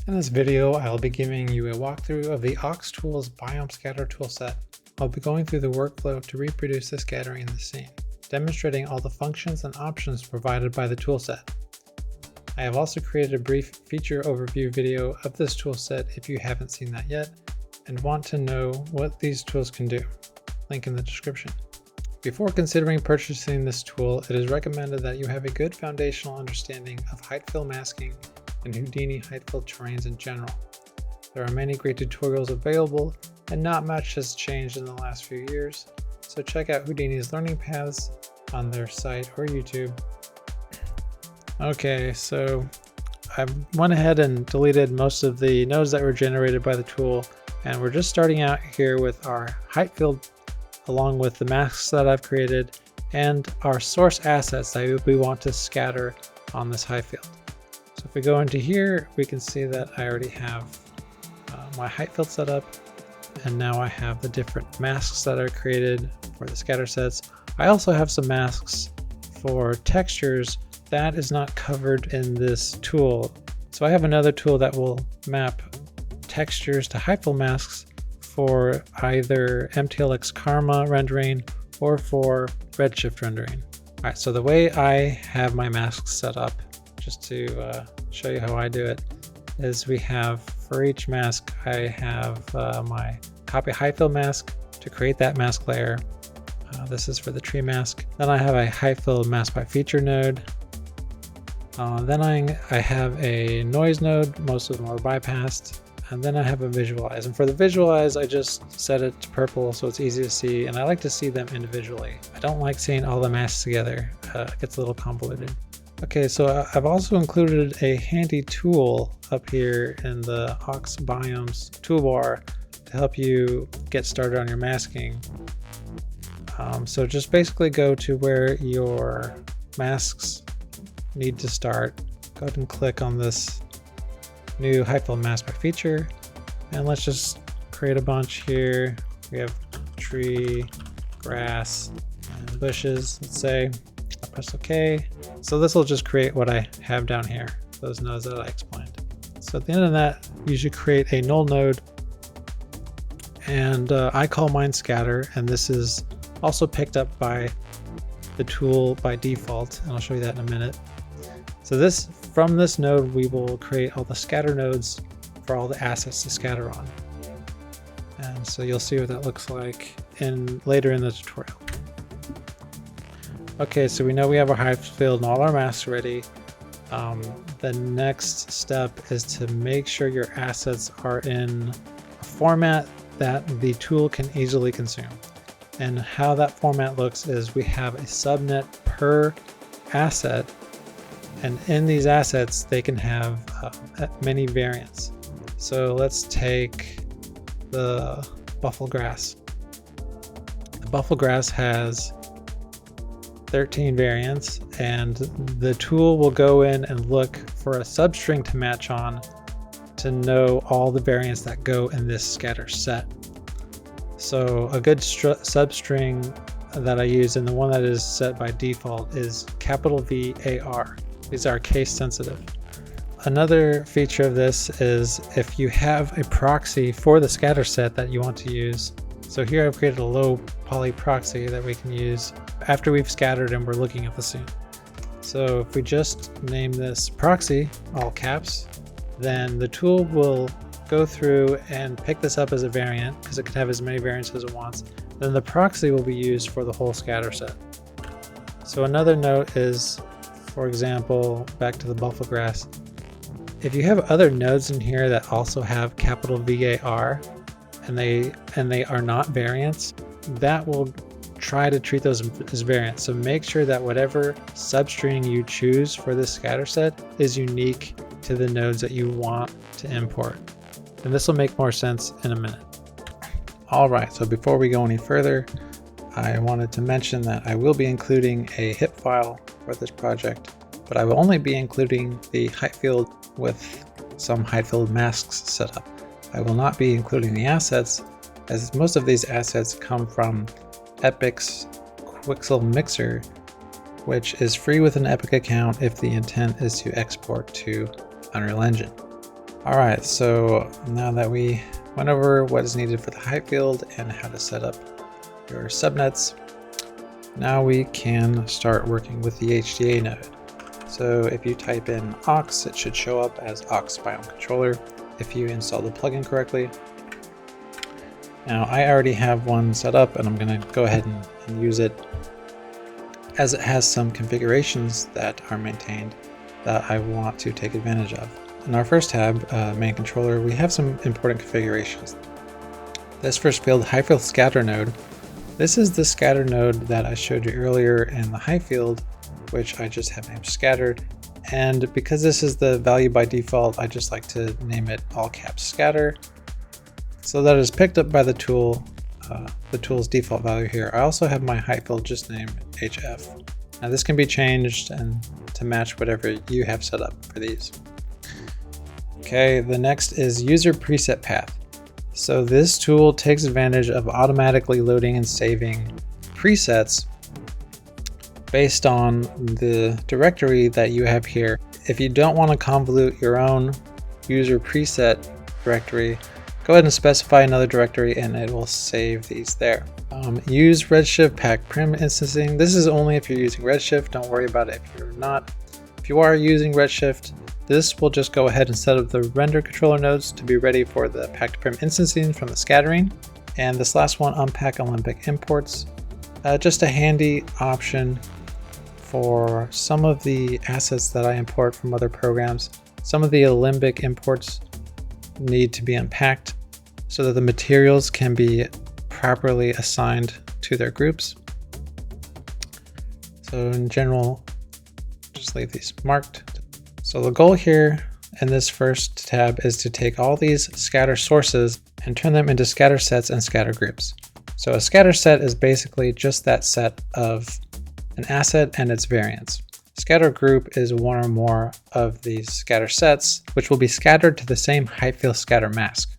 In this video, I'll be giving you a walkthrough of the Aux Tools Biome Scatter toolset. I'll be going through the workflow to reproduce the scattering in the scene, demonstrating all the functions and options provided by the toolset. I have also created a brief feature overview video of this toolset if you haven't seen that yet and want to know what these tools can do. Link in the description. Before considering purchasing this tool, it is recommended that you have a good foundational understanding of height fill masking and Houdini height fill terrains in general. There are many great tutorials available and not much has changed in the last few years, so check out Houdini's learning paths on their site or YouTube. Okay, so I went ahead and deleted most of the nodes that were generated by the tool, and we're just starting out here with our height field along with the masks that I've created and our source assets that we want to scatter on this height field. So if we go into here, we can see that I already have my height field set up, and now I have the different masks that are created for the scatter sets. I also have some masks for textures that is not covered in this tool. So I have another tool that will map textures to height fill masks for either MTLX Karma rendering or for Redshift rendering. All right, so the way I have my masks set up, just to show you how I do it, is we have for each mask, I have my copy height fill mask to create that mask layer. This is for the tree mask. Then I have a height fill mask by feature node. Then I have a noise node, most of them are bypassed. And then I have a visualize. And for the visualize, I just set it to purple so it's easy to see. And I like to see them individually. I don't like seeing all the masks together. It gets a little convoluted. Okay, so I've also included a handy tool up here in the Aux Biomes toolbar to help you get started on your masking. So just basically go to where your masks need to start. Go ahead and click on this new height fill mask by feature, and let's just create a bunch here. We have tree, grass, and bushes, let's say. I'll press OK. So this will just create what I have down here, those nodes that I explained. So at the end of that, you should create a null node, and I call mine scatter, and this is also picked up by the tool by default, and I'll show you that in a minute. So from this node, we will create all the scatter nodes for all the assets to scatter on. And so you'll see what that looks like later in the tutorial. Okay, so we know we have our height field and all our masks ready. The next step is to make sure your assets are in a format that the tool can easily consume. And how that format looks is we have a subnet per asset, and in these assets they can have many variants. So let's take the buffalo grass. The buffalo grass has 13 variants, and the tool will go in and look for a substring to match on to know all the variants that go in this scatter set. So a good substring that I use, and the one that is set by default, is capital VAR. These are case sensitive. Another feature of this is if you have a proxy for the scatter set that you want to use. So here I've created a low poly proxy that we can use after we've scattered and we're looking at the scene. So if we just name this proxy, all caps, then the tool will go through and pick this up as a variant because it can have as many variants as it wants. Then the proxy will be used for the whole scatter set. So another note is, for example, back to the buffalo grass. If you have other nodes in here that also have capital VAR and they are not variants, that will try to treat those as variants. So make sure that whatever substring you choose for this scatter set is unique to the nodes that you want to import. And this will make more sense in a minute. All right, so before we go any further, I wanted to mention that I will be including a HIP file for this project, but I will only be including the height field with some height field masks set up. I will not be including the assets, as most of these assets come from Epic's Quixel Mixer, which is free with an Epic account if the intent is to export to Unreal Engine. All right, so now that we went over what is needed for the height field and how to set up your subnets, now we can start working with the HDA node. So if you type in aux, it should show up as aux Biome controller if you install the plugin correctly. Now I already have one set up and I'm going to go ahead and use it, as it has some configurations that are maintained that I want to take advantage of. In our first tab, main controller, we have some important configurations. This first field, height field scatter node. This is the scatter node that I showed you earlier in the height field, which I just have named scattered. And because this is the value by default, I just like to name it all caps scatter. So that is picked up by the tool, the tool's default value here. I also have my height field just named HF. Now this can be changed and to match whatever you have set up for these. Okay, the next is user preset path. So this tool takes advantage of automatically loading and saving presets based on the directory that you have here. If you don't want to convolute your own user preset directory, go ahead and specify another directory and it will save these there. Use Redshift pack prim instancing. This is only if you're using Redshift. Don't worry about it if you're not. If you are using Redshift, this will just go ahead and set up the render controller nodes to be ready for the packed prim instancing from the scattering. And this last one, unpack Alembic imports. Just a handy option for some of the assets that I import from other programs. Some of the Alembic imports need to be unpacked so that the materials can be properly assigned to their groups. So in general, just leave these marked. So the goal here in this first tab is to take all these scatter sources and turn them into scatter sets and scatter groups. So a scatter set is basically just that set of an asset and its variants. Scatter group is one or more of these scatter sets, which will be scattered to the same height field scatter mask.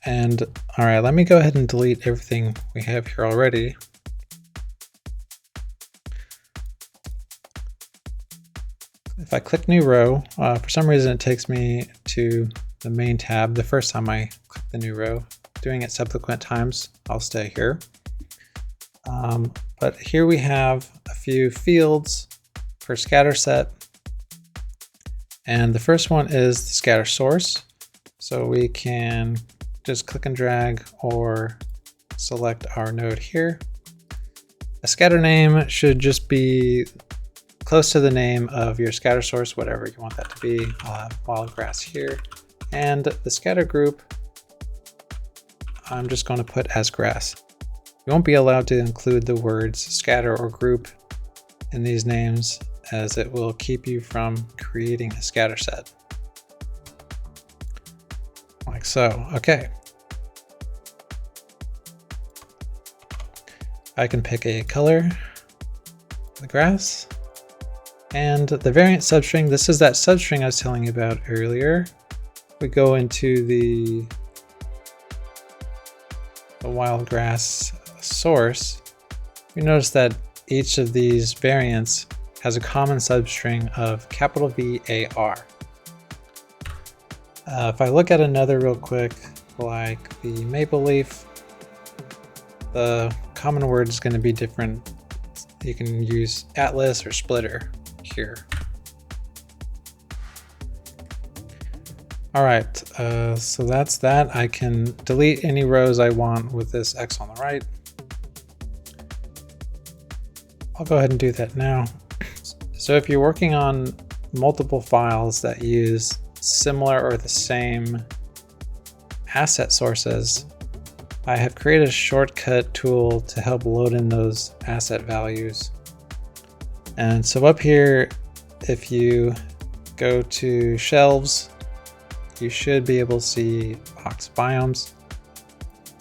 And all right, let me go ahead and delete everything we have here already. If I click new row, for some reason it takes me to the main tab the first time I click the new row. Doing it subsequent times, I'll stay here. But here we have a few fields for scatter set. And the first one is the scatter source. So we can just click and drag or select our node here. A scatter name should just be close to the name of your scatter source, whatever you want that to be. I'll have wild grass here. And the scatter group, I'm just going to put as grass. You won't be allowed to include the words scatter or group in these names, as it will keep you from creating a scatter set. Like so. Okay. I can pick a color for the grass. And the variant substring, this is that substring I was telling you about earlier. We go into the wild grass source. You notice that each of these variants has a common substring of capital VAR. If I look at another real quick, like the maple leaf, the common word is going to be different. You can use atlas or splitter here. All right, so that's that. I can delete any rows I want with this X on the right. I'll go ahead and do that now. So if you're working on multiple files that use similar or the same asset sources, I have created a shortcut tool to help load in those asset values. And so up here, if you go to shelves, you should be able to see aux biomes.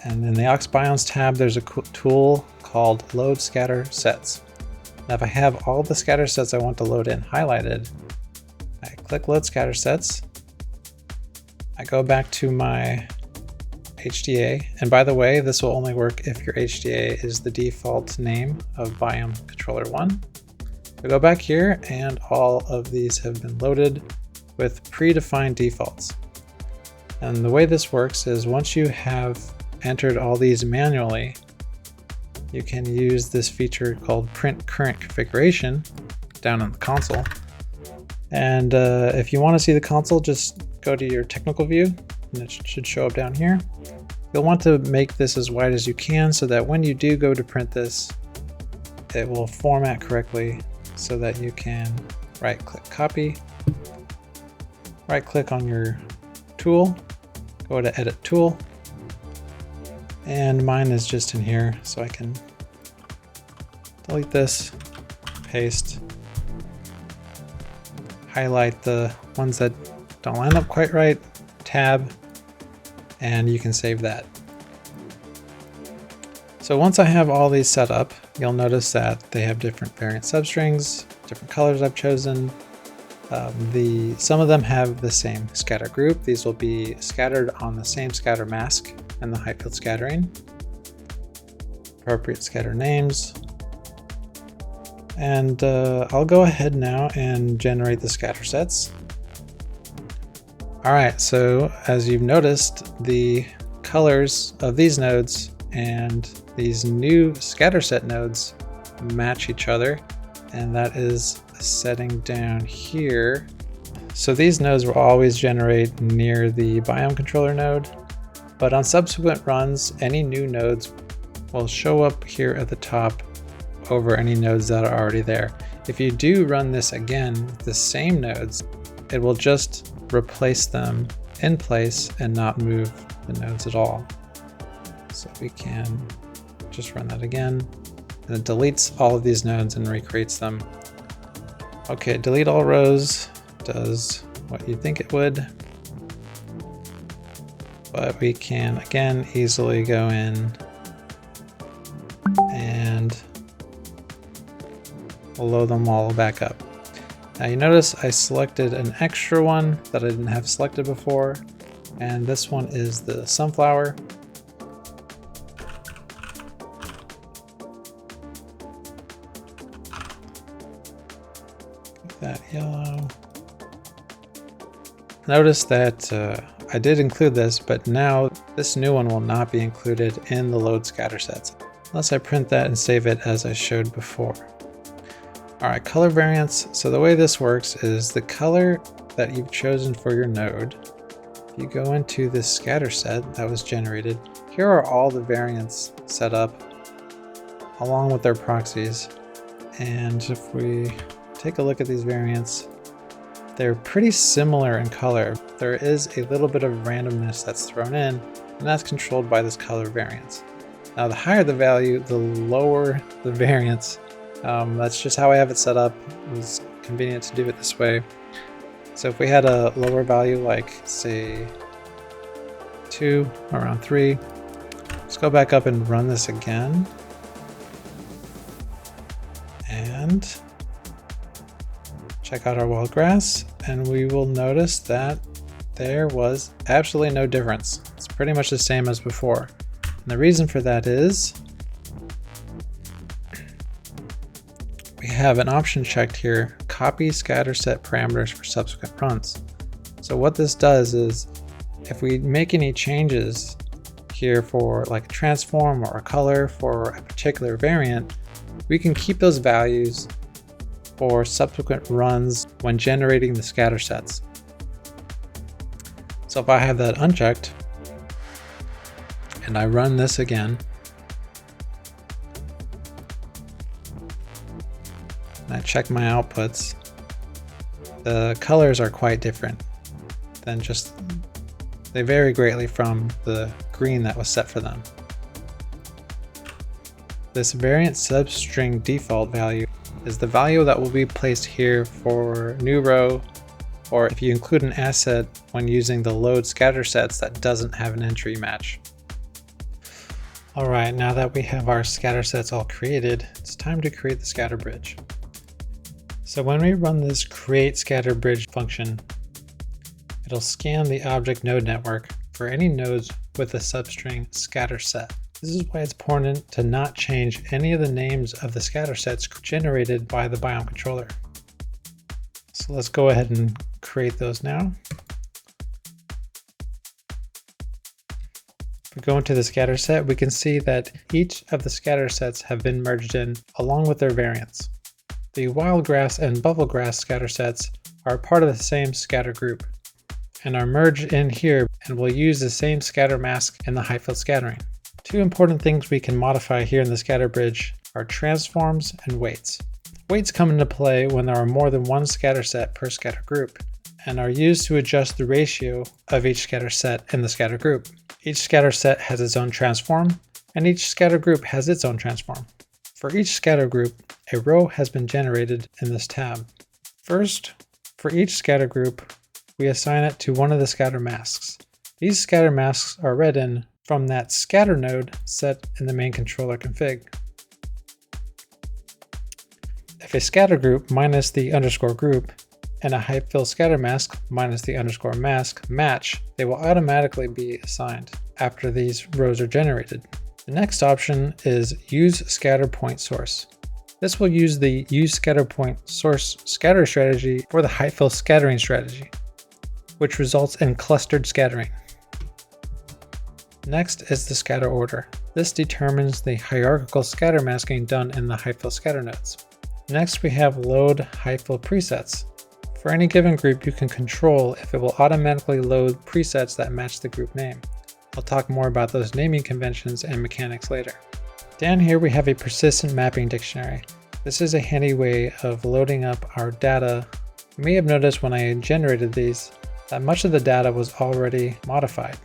And in the aux biomes tab, there's a tool called load scatter sets. Now, if I have all the scatter sets I want to load in highlighted, I click load scatter sets. I go back to my HDA. And by the way, this will only work if your HDA is the default name of Biome controller 1. I go back here and all of these have been loaded with predefined defaults. And the way this works is once you have entered all these manually, you can use this feature called print current configuration down in the console. And if you want to see the console, just go to your technical view and it should show up down here. You'll want to make this as wide as you can so that when you do go to print this, it will format correctly so that you can right click copy, right click on your tool, go to edit tool, and mine is just in here, so I can delete this, paste, highlight the ones that don't line up quite right, tab, and you can save that. So once I have all these set up, you'll notice that they have different variant substrings, different colors I've chosen. Some of them have the same scatter group. These will be scattered on the same scatter mask and the height field scattering. Appropriate scatter names. And I'll go ahead now and generate the scatter sets. All right, so as you've noticed, the colors of these nodes and these new scatter set nodes match each other, and that is a setting down here. So these nodes will always generate near the Biome controller node, but on subsequent runs, any new nodes will show up here at the top over any nodes that are already there. If you do run this again with the same nodes, it will just replace them in place and not move the nodes at all. So we can just run that again, and it deletes all of these nodes and recreates them. Okay, delete all rows does what you think it would, but we can again easily go in and we'll load them all back up. Now you notice I selected an extra one that I didn't have selected before, and this one is the sunflower. That yellow. Notice that I did include this, but now this new one will not be included in the load scatter sets unless I print that and save it as I showed before. All right, color variants. So the way this works is the color that you've chosen for your node. If you go into this scatter set that was generated, here are all the variants set up along with their proxies. And if we take a look at these variants, they're pretty similar in color. There is a little bit of randomness that's thrown in, and that's controlled by this color variance. Now, the higher the value, the lower the variance. That's just how I have it set up. It was convenient to do it this way. So if we had a lower value, like say 2, around 3, let's go back up and run this again. And check out our wild grass, and we will notice that there was absolutely no difference. It's pretty much the same as before. And the reason for that is we have an option checked here, copy scatter set parameters for subsequent runs. So what this does is if we make any changes here for like a transform or a color for a particular variant, we can keep those values for subsequent runs when generating the scatter sets. So if I have that unchecked and I run this again, and I check my outputs, the colors are quite different than just, they vary greatly from the green that was set for them. This variant substring default value is the value that will be placed here for new row, or if you include an asset when using the load scatter sets that doesn't have an entry match. All right, now that we have our scatter sets all created, it's time to create the scatter bridge. So when we run this create scatter bridge function, it'll scan the object node network for any nodes with a substring scatter set. This is why it's important to not change any of the names of the scatter sets generated by the Biome controller. So let's go ahead and create those now. If we go into the scatter set, we can see that each of the scatter sets have been merged in along with their variants. The wildgrass and bubblegrass scatter sets are part of the same scatter group and are merged in here and will use the same scatter mask in the height field scattering. Two important things we can modify here in the scatter bridge are transforms and weights. Weights come into play when there are more than one scatter set per scatter group and are used to adjust the ratio of each scatter set in the scatter group. Each scatter set has its own transform, and each scatter group has its own transform. For each scatter group, a row has been generated in this tab. First, for each scatter group, we assign it to one of the scatter masks. These scatter masks are read in from that scatter node set in the main controller config. If a scatter group minus the underscore group and a height fill scatter mask minus the underscore mask match, they will automatically be assigned after these rows are generated. The next option is use scatter point source. This will use the use scatter point source scatter strategy for the height fill scattering strategy, which results in clustered scattering. Next is the scatter order. This determines the hierarchical scatter masking done in the height fill scatter nodes. Next, we have load height fill presets. For any given group, you can control if it will automatically load presets that match the group name. I'll talk more about those naming conventions and mechanics later. Down here we have a persistent mapping dictionary. This is a handy way of loading up our data. You may have noticed when I generated these that much of the data was already modified.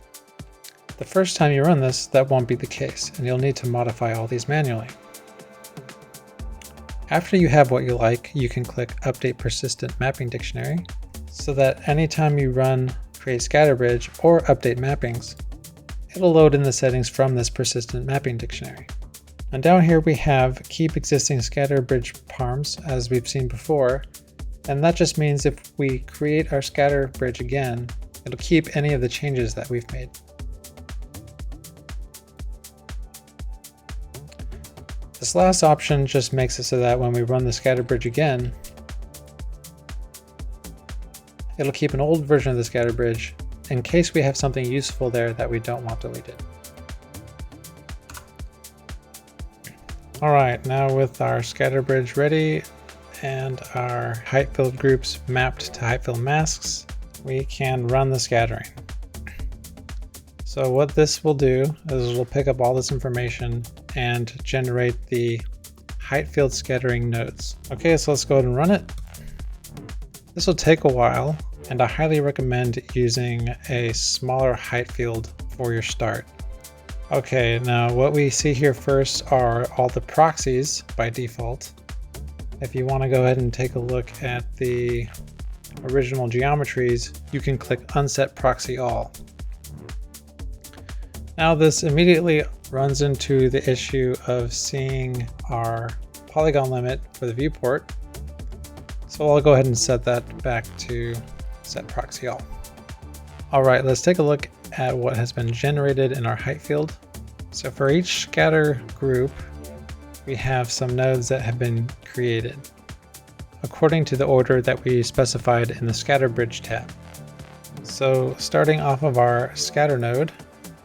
The first time you run this, that won't be the case, and you'll need to modify all these manually. After you have what you like, you can click Update Persistent Mapping Dictionary so that anytime you run Create Scatter Bridge or Update Mappings, it'll load in the settings from this Persistent Mapping Dictionary. And down here we have Keep Existing Scatter Bridge params, as we've seen before, and that just means if we create our scatter bridge again, it'll keep any of the changes that we've made. This last option just makes it so that when we run the scatter bridge again, it'll keep an old version of the scatter bridge in case we have something useful there that we don't want deleted. All right, now with our scatter bridge ready and our height fill groups mapped to height fill masks, we can run the scattering. So what this will do is it'll pick up all this information and generate the height field scattering nodes. Okay, so let's go ahead and run it. This will take a while, and I highly recommend using a smaller height field for your start. Okay, now what we see here first are all the proxies by default. If you want to go ahead and take a look at the original geometries, you can click Unset Proxy All. Now this immediately runs into the issue of seeing our polygon limit for the viewport. So I'll go ahead and set that back to Set Proxy All. All right, let's take a look at what has been generated in our height field. So for each scatter group, we have some nodes that have been created according to the order that we specified in the Scatter Bridge tab. So starting off of our scatter node,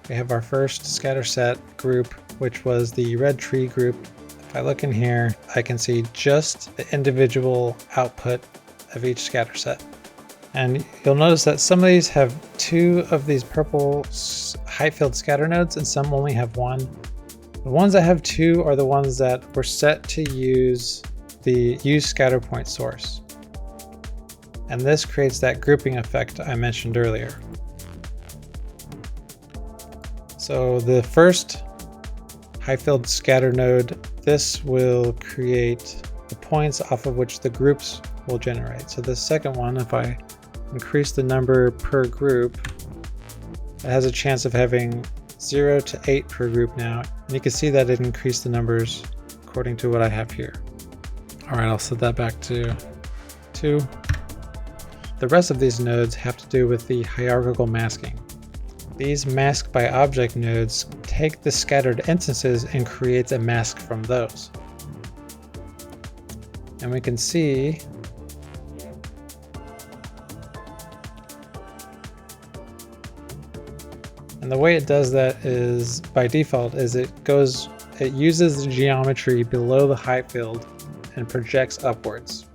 we have our first scatter set group, which was the red tree group. If I look in here, I can see just the individual output of each scatter set. And you'll notice that some of these have two of these purple height field scatter nodes and some only have one. The ones that have two are the ones that were set to use the use scatter point source. And this creates that grouping effect I mentioned earlier. So the first height field scatter node, this will create the points off of which the groups will generate. So the second one, if I increase the number per group, it has a chance of having 0 to 8 per group now. And you can see that it increased the numbers according to what I have here. All right, I'll set that back to 2. The rest of these nodes have to do with the hierarchical masking. These mask by object nodes take the scattered instances and creates a mask from those. And we can see And the way it does that is by default is it uses the geometry below the height field and projects upwards.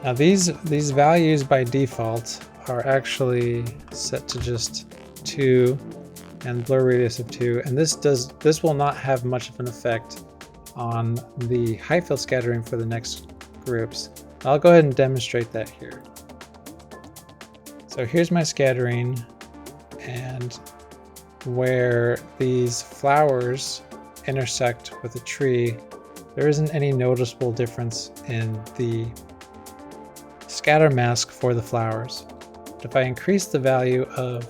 Now these values by default are actually set to just 2 and blur radius of 2, and this will not have much of an effect on the height field scattering for the next groups. I'll go ahead and demonstrate that here. So here's my scattering, and where these flowers intersect with a tree, there isn't any noticeable difference in the scatter mask for the flowers. But if I increase the value of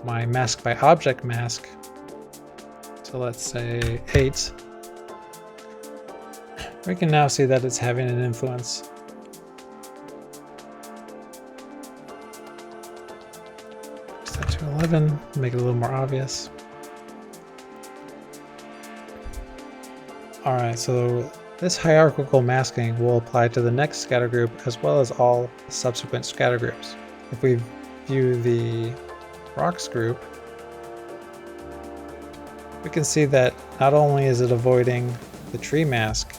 my mask by object mask to, let's say, 8, we can now see that it's having an influence. Set to 11, make it a little more obvious. Alright, so this hierarchical masking will apply to the next scatter group as well as all subsequent scatter groups. If we view the rocks group, we can see that not only is it avoiding the tree mask,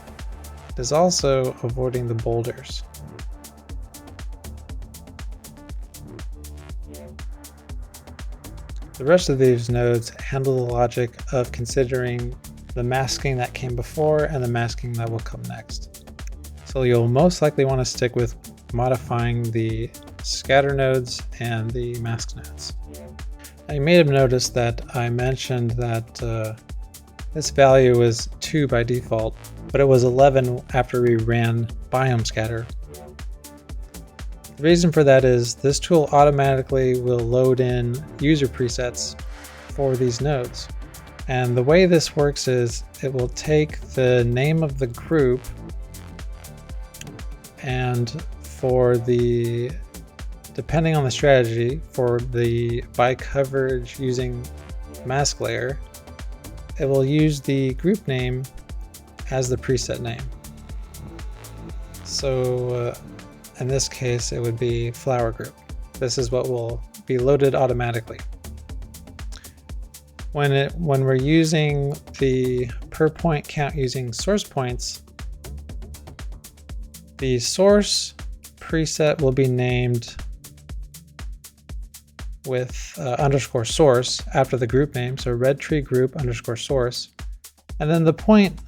it is also avoiding the boulders. The rest of these nodes handle the logic of considering the masking that came before and the masking that will come next. So you'll most likely want to stick with modifying the scatter nodes and the mask nodes. Now you may have noticed that I mentioned that this value was 2 by default, but it was 11 after we ran Biome Scatter. The reason for that is this tool automatically will load in user presets for these nodes. And the way this works is it will take the name of the group, and for the, depending on the strategy, for the by coverage using mask layer, it will use the group name as the preset name. So in this case, it would be flower group. This is what will be loaded automatically. When we're using the per point count using source points, the source preset will be named with underscore source after the group name, so red tree group underscore source, and then the point,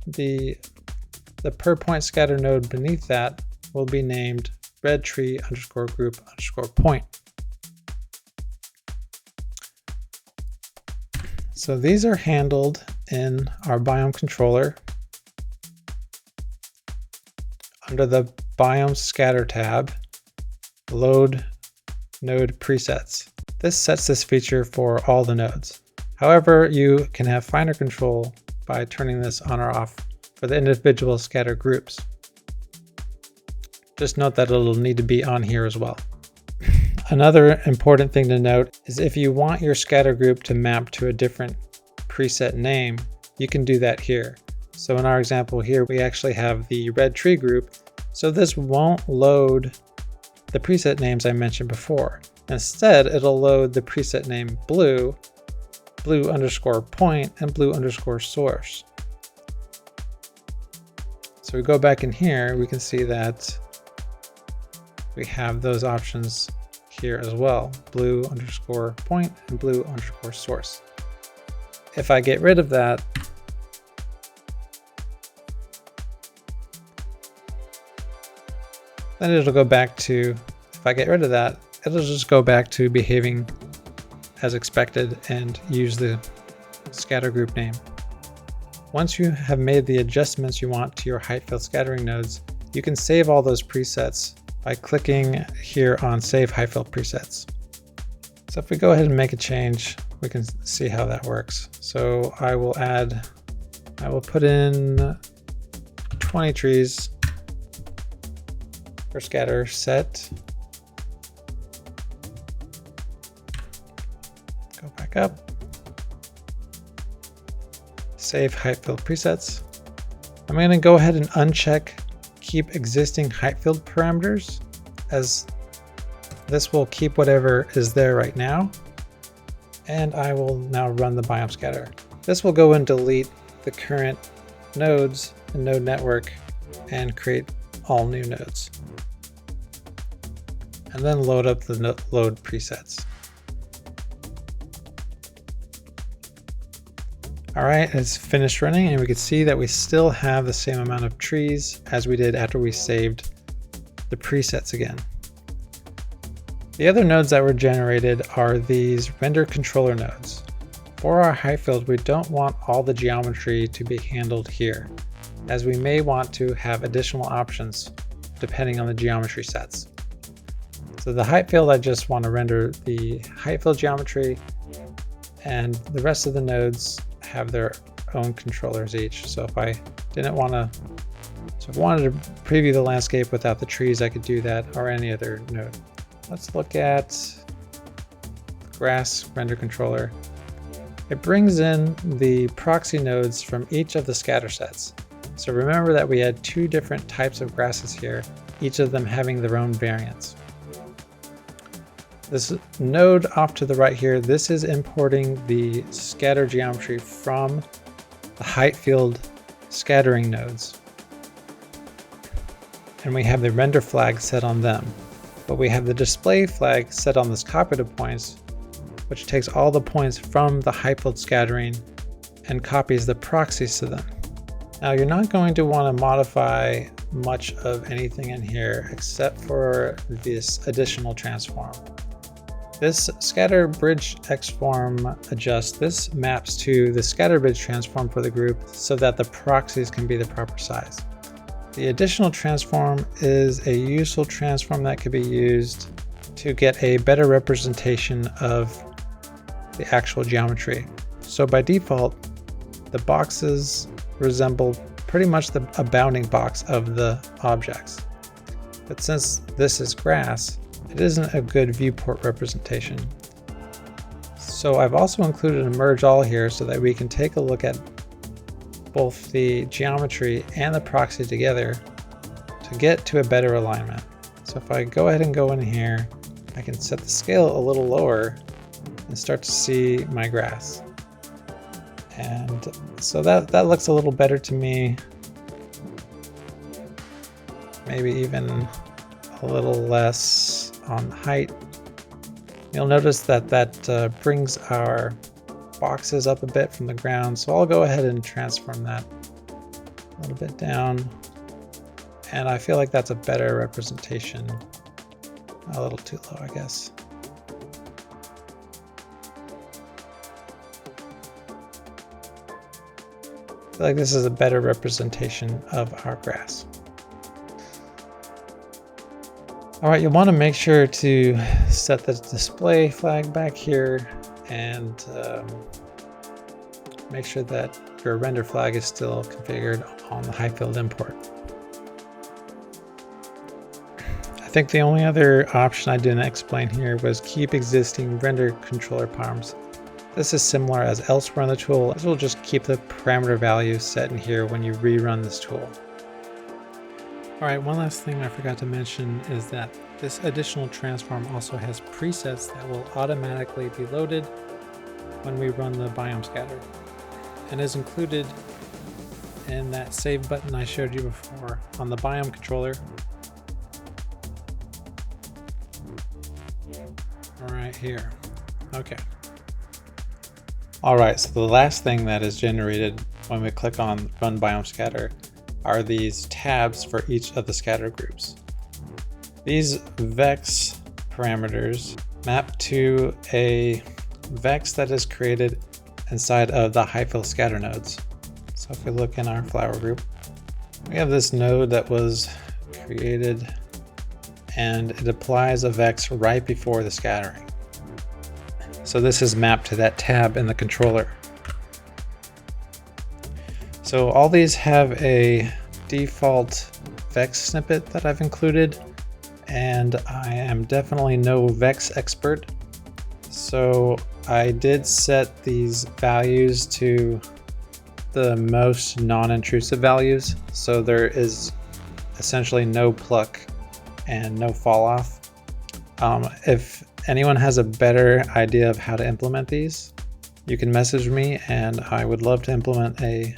the per point scatter node beneath that will be named red tree underscore group underscore point. So these are handled in our Biome controller under the Biome Scatter tab, Load Node Presets. This sets this feature for all the nodes. However, you can have finer control by turning this on or off for the individual scatter groups. Just note that it'll need to be on here as well. Another important thing to note is if you want your scatter group to map to a different preset name, you can do that here. So in our example here, we actually have the red tree group, so this won't load the preset names I mentioned before. Instead, it'll load the preset name blue, blue underscore point, and blue underscore source. So we go back in here, we can see that we have those options here as well, blue underscore point and blue underscore source. If I get rid of that, then it'll go back to, if I get rid of that, it'll just go back to behaving as expected and use the scatter group name. Once you have made the adjustments you want to your height field scattering nodes, you can save all those presets by clicking here on Save Height Field Presets. So if we go ahead and make a change, we can see how that works. So I will put in 20 trees for scatter set. Go back up. Save Height Field Presets. I'm going to go ahead and uncheck Keep Existing Height Field Parameters as This will keep whatever is there right now. And I will now run the biome scatter. This will go and delete the current nodes in node network and create all new nodes. And then load up the load presets. All right, it's finished running, and we can see that we still have the same amount of trees as we did after we saved the presets again. The other nodes that were generated are these render controller nodes. For our height field, we don't want all the geometry to be handled here, as we may want to have additional options depending on the geometry sets. So the height field, I just want to render the height field geometry, and the rest of the nodes have their own controllers each. So if I wanted to preview the landscape without the trees, I could do that, or any other node. Let's look at grass render controller. It brings in the proxy nodes from each of the scatter sets. So remember that we had two different types of grasses here, each of them having their own variants. This node off to the right here, this is importing the scatter geometry from the height field scattering nodes. And we have the render flag set on them. But we have the display flag set on this copy to points, which takes all the points from the height field scattering and copies the proxies to them. Now you're not going to want to modify much of anything in here except for this additional transform. This scatter bridge XForm adjust, this maps to the scatter bridge transform for the group so that the proxies can be the proper size. The additional transform is a useful transform that could be used to get a better representation of the actual geometry. So by default, the boxes resemble pretty much a bounding box of the objects. But since this is grass, it isn't a good viewport representation. So I've also included a merge all here so that we can take a look at both the geometry and the proxy together to get to a better alignment. So if I go ahead and go in here, I can set the scale a little lower and start to see my grass. And so that looks a little better to me. Maybe even a little less on height. You'll notice that brings our boxes up a bit from the ground, so I'll go ahead and transform that a little bit down, and I feel like that's a better representation. A little too low, I guess. I feel like this is a better representation of our grass. All right, you'll want to make sure to set the display flag back here and make sure that your render flag is still configured on the height field import. I think the only other option I didn't explain here was keep existing render controller params. This is similar as elsewhere in the tool. This will just keep the parameter values set in here when you rerun this tool. All right, one last thing I forgot to mention is that this additional transform also has presets that will automatically be loaded when we run the biome scatter, and is included in that save button I showed you before on the biome controller. Right here. Okay. All right, so the last thing that is generated when we click on Run Biome Scatter are these tabs for each of the scatter groups. These vex parameters map to a vex that is created inside of the height field scatter nodes. So if we look in our flower group, we have this node that was created and it applies a vex right before the scattering. So this is mapped to that tab in the controller. So all these have a default vex snippet that I've included, and I am definitely no vex expert. So I did set these values to the most non-intrusive values. So there is essentially no pluck and no fall off. if anyone has a better idea of how to implement these, you can message me and I would love to implement a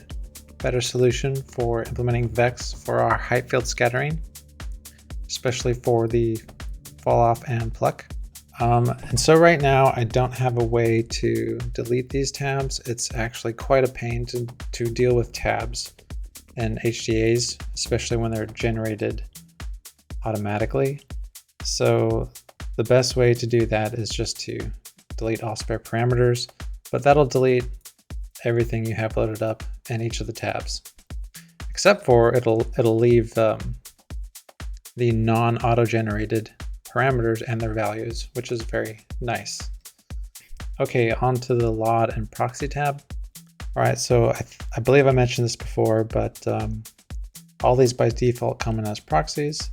better solution for implementing Vex for our height field scattering, especially for the fall off and pluck. And so right now I don't have a way to delete these tabs. It's actually quite a pain to deal with tabs and HDAs, especially when they're generated automatically. So the best way to do that is just to delete all spare parameters, but that'll delete everything you have loaded up in each of the tabs, except for it'll leave the non-auto-generated parameters and their values, which is very nice. Okay, on to the LOD and proxy tab. All right, so I believe I mentioned this before, but all these by default come in as proxies.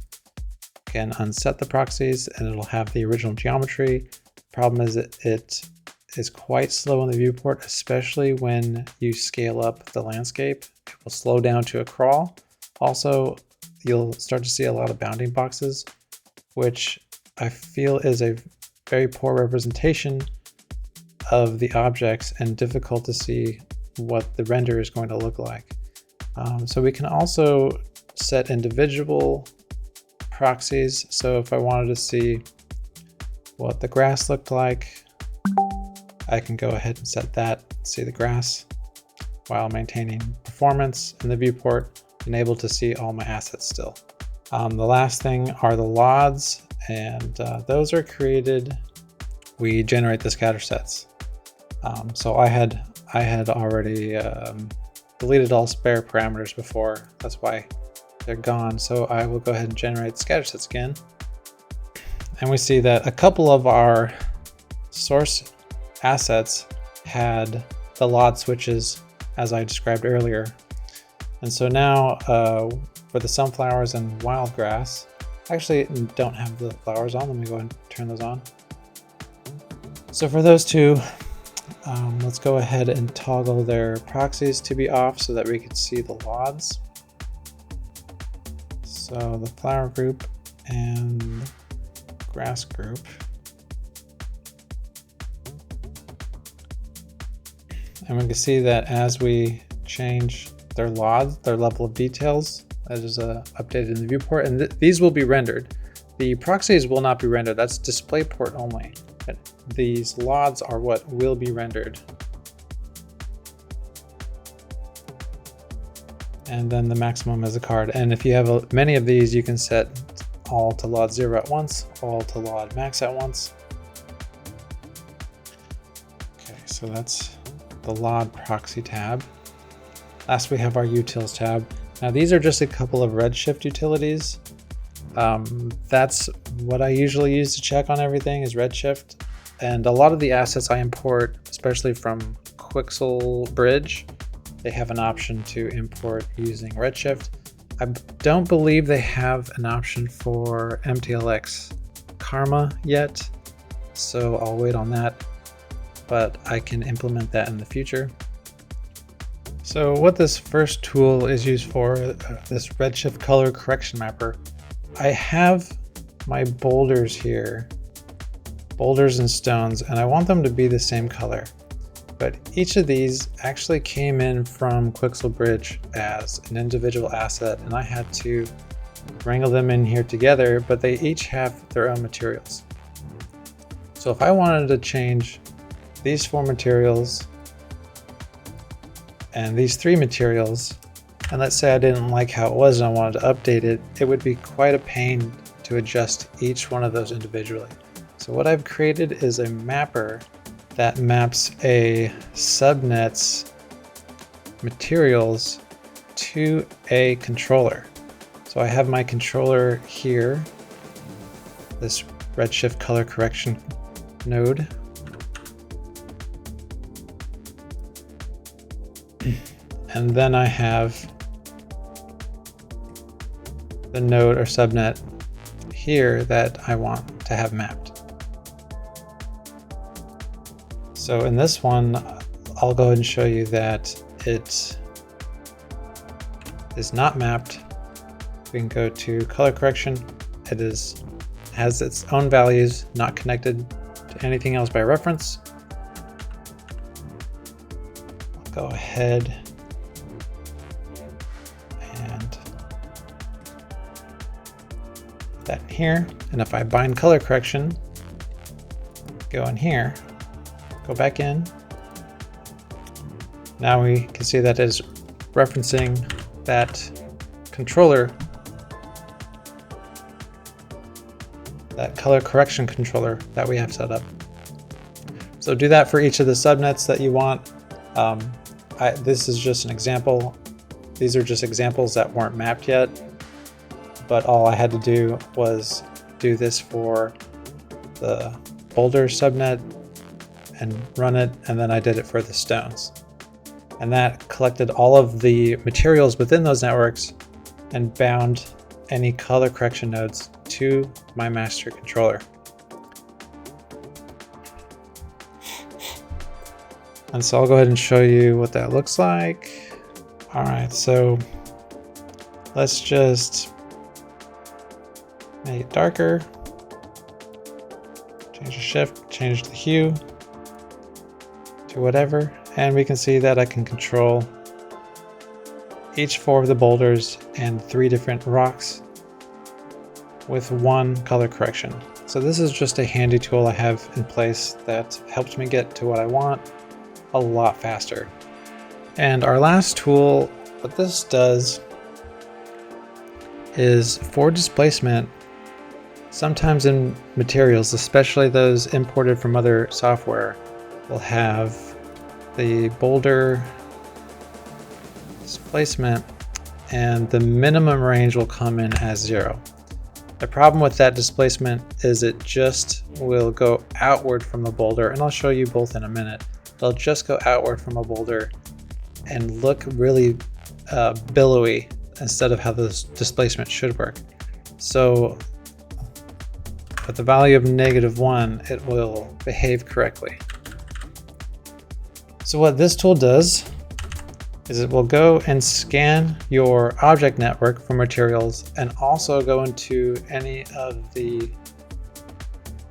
You can unset the proxies and it'll have the original geometry. Problem is it is quite slow in the viewport, especially when you scale up the landscape. It will slow down to a crawl. Also, you'll start to see a lot of bounding boxes, which I feel is a very poor representation of the objects and difficult to see what the render is going to look like. So we can also set individual proxies. So if I wanted to see what the grass looked like, I can go ahead and set that, see the grass, while maintaining performance in the viewport and able to see all my assets still. The last thing are the LODs, and those are created. We generate the scatter sets. So I had already deleted all spare parameters before. That's why they're gone. So I will go ahead and generate scatter sets again. And we see that a couple of our source assets had the LOD switches as I described earlier. And so now for the sunflowers and wild grass, I actually don't have the flowers on. Let me go ahead and turn those on. So for those two, let's go ahead and toggle their proxies to be off so that we can see the LODs. So the flower group and grass group. And we can see that as we change their LODs, their level of details, that is updated in the viewport, and these will be rendered. The proxies will not be rendered, that's DisplayPort only. But these LODs are what will be rendered. And then the maximum is a card. And if you have many of these, you can set all to LOD 0 at once, all to LOD max at once. Okay, so that's the LOD proxy tab. Last we have our utils tab. Now these are just a couple of Redshift utilities. That's what I usually use to check on everything is Redshift. And a lot of the assets I import, especially from Quixel Bridge, they have an option to import using Redshift. I don't believe they have an option for MTLX Karma yet, so I'll wait on that, but I can implement that in the future. So what this first tool is used for, this Redshift color correction mapper, I have my boulders here, boulders and stones, and I want them to be the same color. But each of these actually came in from Quixel Bridge as an individual asset, and I had to wrangle them in here together, but they each have their own materials. So if I wanted to change these 4 materials and these 3 materials, and let's say I didn't like how it was and I wanted to update it, it would be quite a pain to adjust each one of those individually. So what I've created is a mapper that maps a subnet's materials to a controller. So I have my controller here, this Redshift color correction node. And then I have the node or subnet here that I want to have mapped. So in this one, I'll go ahead and show you that it is not mapped. We can go to color correction. It is has its own values, not connected to anything else by reference. I'll go ahead and put that in here. And if I bind color correction, go in here, go back in. Now we can see that is referencing that controller, that color correction controller that we have set up. So do that for each of the subnets that you want. This is just an example. These are just examples that weren't mapped yet, but all I had to do was do this for the boulder subnet and run it, and then I did it for the stones. And that collected all of the materials within those networks and bound any color correction nodes to my master controller. And so I'll go ahead and show you what that looks like. All right, so let's just make it darker, change the shift, change the hue to whatever, and we can see that I can control each 4 of the boulders and 3 different rocks with 1 color correction. So this is just a handy tool I have in place that helps me get to what I want a lot faster. And our last tool, what this does is for displacement, sometimes in materials, especially those imported from other software, will have the boulder displacement and the minimum range will come in as 0. The problem with that displacement is it just will go outward from the boulder, and I'll show you both in a minute. They'll just go outward from a boulder and look really billowy instead of how this displacement should work. So with the value of -1, it will behave correctly. So what this tool does is it will go and scan your object network for materials and also go into any of the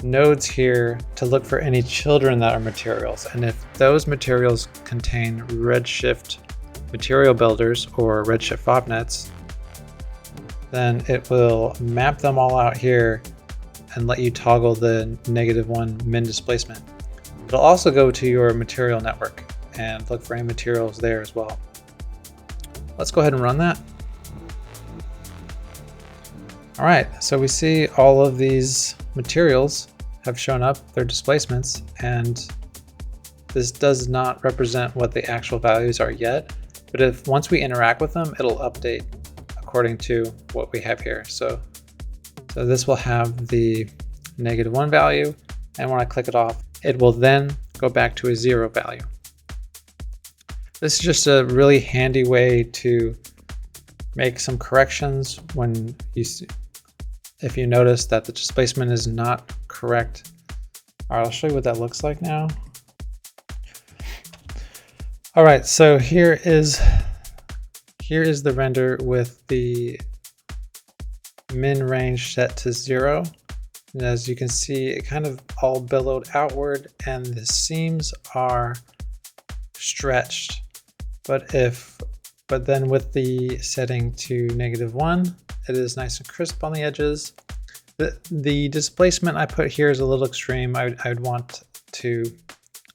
nodes here to look for any children that are materials. And if those materials contain Redshift material builders or Redshift FOBnets, then it will map them all out here and let you toggle the -1 min displacement. It'll also go to your material network and look for any materials there as well. Let's go ahead and run that. All right, so we see all of these materials have shown up, their displacements, and this does not represent what the actual values are yet, but if once we interact with them, it'll update according to what we have here. So this will have the -1 value, and when I click it off, it will then go back to a 0 value. This is just a really handy way to make some corrections when you see, if you notice that the displacement is not correct. All right, I'll show you what that looks like now. All right, so here is the render with the min range set to 0. And as you can see, it kind of all billowed outward and the seams are stretched. But then with the setting to -1, it is nice and crisp on the edges. The displacement I put here is a little extreme. I'd want to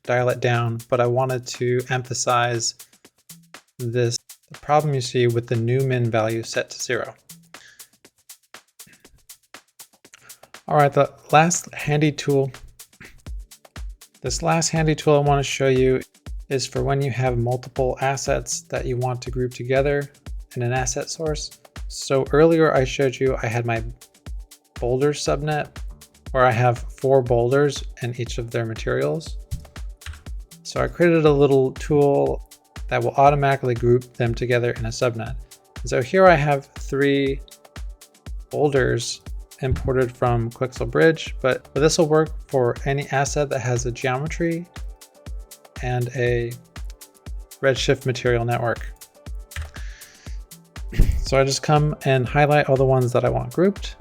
dial it down, but I wanted to emphasize the problem you see with the new min value set to 0. All right, the last handy tool. This last handy tool I want to show you is for when you have multiple assets that you want to group together in an asset source. So earlier I showed you I had my boulder subnet where I have 4 boulders and each of their materials. So I created a little tool that will automatically group them together in a subnet. So here I have 3 boulders imported from Quixel Bridge, but this will work for any asset that has a geometry and a Redshift material network. So I just come and highlight all the ones that I want grouped.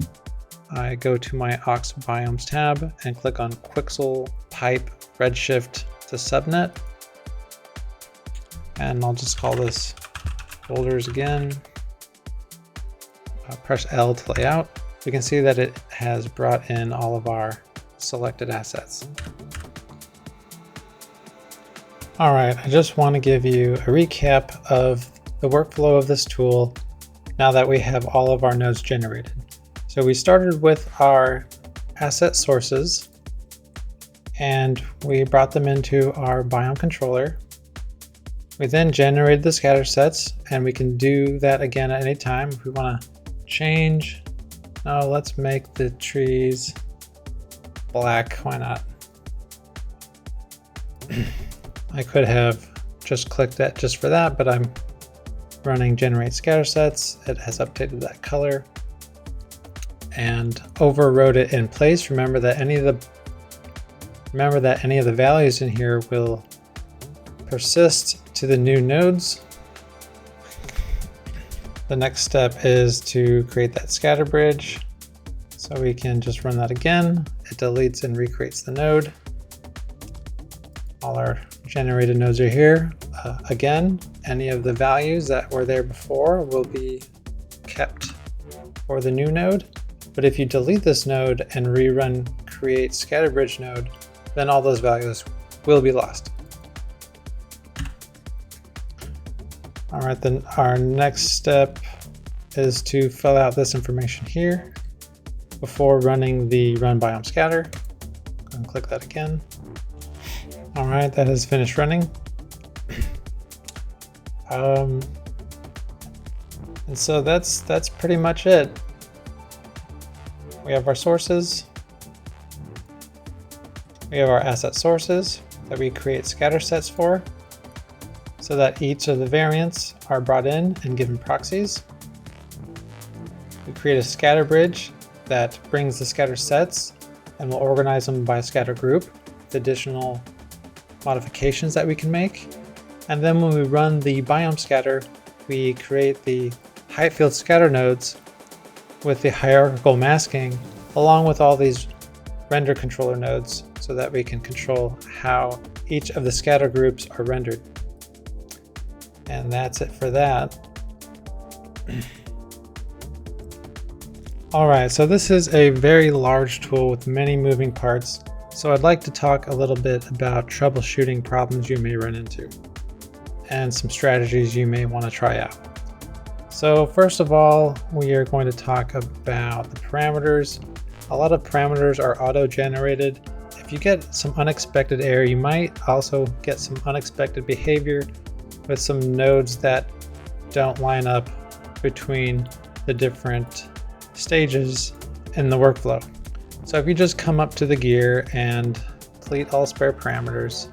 I go to my aux biomes tab and click on Quixel pipe redshift to subnet. And I'll just call this folders again. Press L to lay out. We can see that it has brought in all of our selected assets. All right, I just want to give you a recap of the workflow of this tool now that we have all of our nodes generated. So we started with our asset sources and we brought them into our biome controller. We then generated the scatter sets, and we can do that again at any time. If we want to change, no, let's make the trees black. Why not? I could have just clicked that just for that, but I'm running generate scatter sets. It has updated that color and overrode it in place. Remember that any of the values in here will persist to the new nodes. The next step is to create that scatter bridge. So we can just run that again. It deletes and recreates the node. All our generated nodes are here. Again, any of the values that were there before will be kept for the new node. But if you delete this node and rerun create scatter bridge node, then all those values will be lost. All right, then our next step is to fill out this information here before running the run biome scatter. Go ahead and click that again. All right, that has finished running. And so that's pretty much it. We have our sources. We have our asset sources that we create scatter sets for, so that each of the variants are brought in and given proxies. We create a scatter bridge that brings the scatter sets and will organize them by scatter group with additional modifications that we can make. And then when we run the biome scatter, we create the height field scatter nodes with the hierarchical masking along with all these render controller nodes so that we can control how each of the scatter groups are rendered. And that's it for that. All right, so this is a very large tool with many moving parts. So I'd like to talk a little bit about troubleshooting problems you may run into and some strategies you may want to try out. So first of all, we are going to talk about the parameters. A lot of parameters are auto-generated. If you get some unexpected error, you might also get some unexpected behavior with some nodes that don't line up between the different stages in the workflow. So if you just come up to the gear and delete all spare parameters,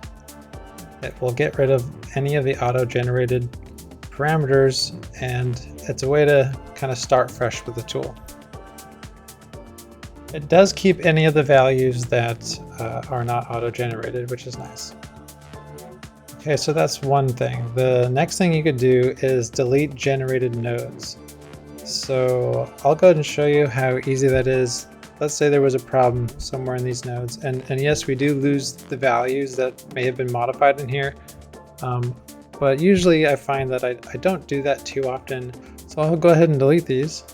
it will get rid of any of the auto-generated parameters, and it's a way to kind of start fresh with the tool. It does keep any of the values that are not auto-generated, which is nice. Okay, so that's one thing. The next thing you could do is delete generated nodes. So I'll go ahead and show you how easy that is. Let's say there was a problem somewhere in these nodes, and yes, we do lose the values that may have been modified in here, but usually I find that I don't do that too often, so I'll go ahead and delete these.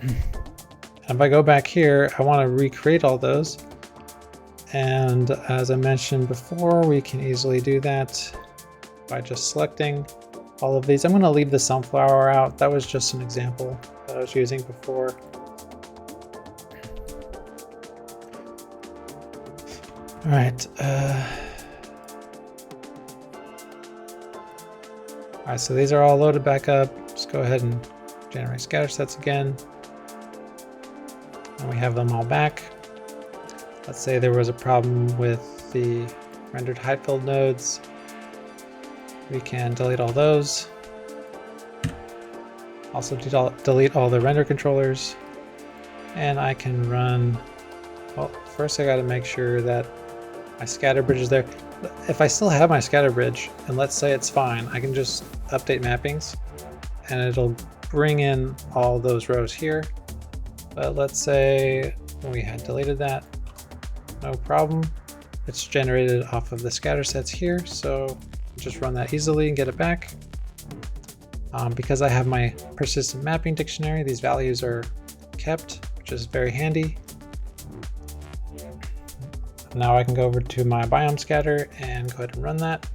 And if I go back here, I want to recreate all those, and as I mentioned before, we can easily do that by just selecting all of these. I'm going to leave the sunflower out. That was just an example that I was using before. All right. All right, so these are all loaded back up. Just go ahead and generate scatter sets again. And we have them all back. Let's say there was a problem with the rendered height field nodes. We can delete all those. Also delete all the render controllers. And I can run, well, first I got to make sure that my scatter bridge is there. If I still have my scatter bridge, and let's say it's fine, I can just update mappings and it'll bring in all those rows here. But let's say we had deleted that, no problem. It's generated off of the scatter sets here, so just run that easily and get it back. Because I have my persistent mapping dictionary, these values are kept, which is very handy. Now I can go over to my biome scatter and go ahead and run that.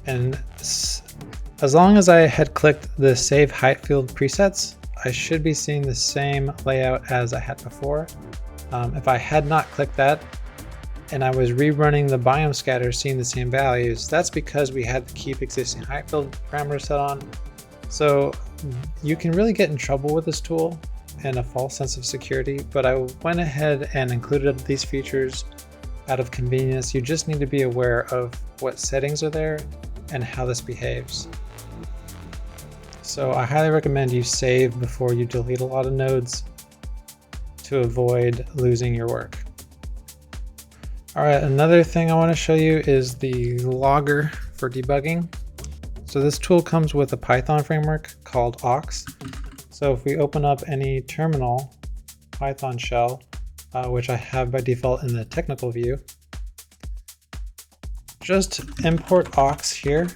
And as long as I had clicked the save height field presets, I should be seeing the same layout as I had before. If I had not clicked that and I was rerunning the biome scatter seeing the same values, that's because we had the keep existing height field parameter set on. So you can really get in trouble with this tool and a false sense of security, but I went ahead and included these features out of convenience. You just need to be aware of what settings are there and how this behaves. So I highly recommend you save before you delete a lot of nodes to avoid losing your work. All right, another thing I want to show you is the logger for debugging. So this tool comes with a Python framework called Aux. So if we open up any terminal Python shell, which I have by default in the technical view, just import aux here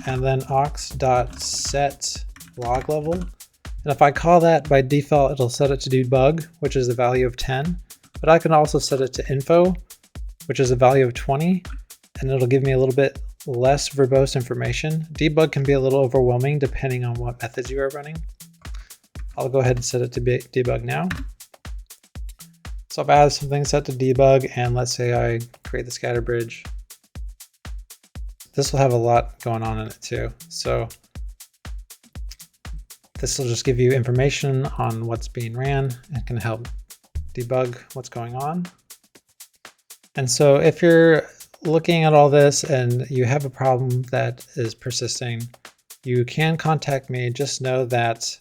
and then aux.set log level. And if I call that, by default, it'll set it to debug, which is the value of 10. But I can also set it to info, which is a value of 20, and it'll give me a little bit less verbose information. Debug can be a little overwhelming depending on what methods you are running. I'll go ahead and set it to debug now. So if I have something set to debug, and let's say I create the scatter bridge, this will have a lot going on in it too. So this will just give you information on what's being ran and can help debug what's going on. And so if you're looking at all this and you have a problem that is persisting, you can contact me. Just know that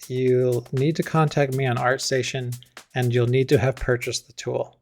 you'll need to contact me on ArtStation and you'll need to have purchased the tool.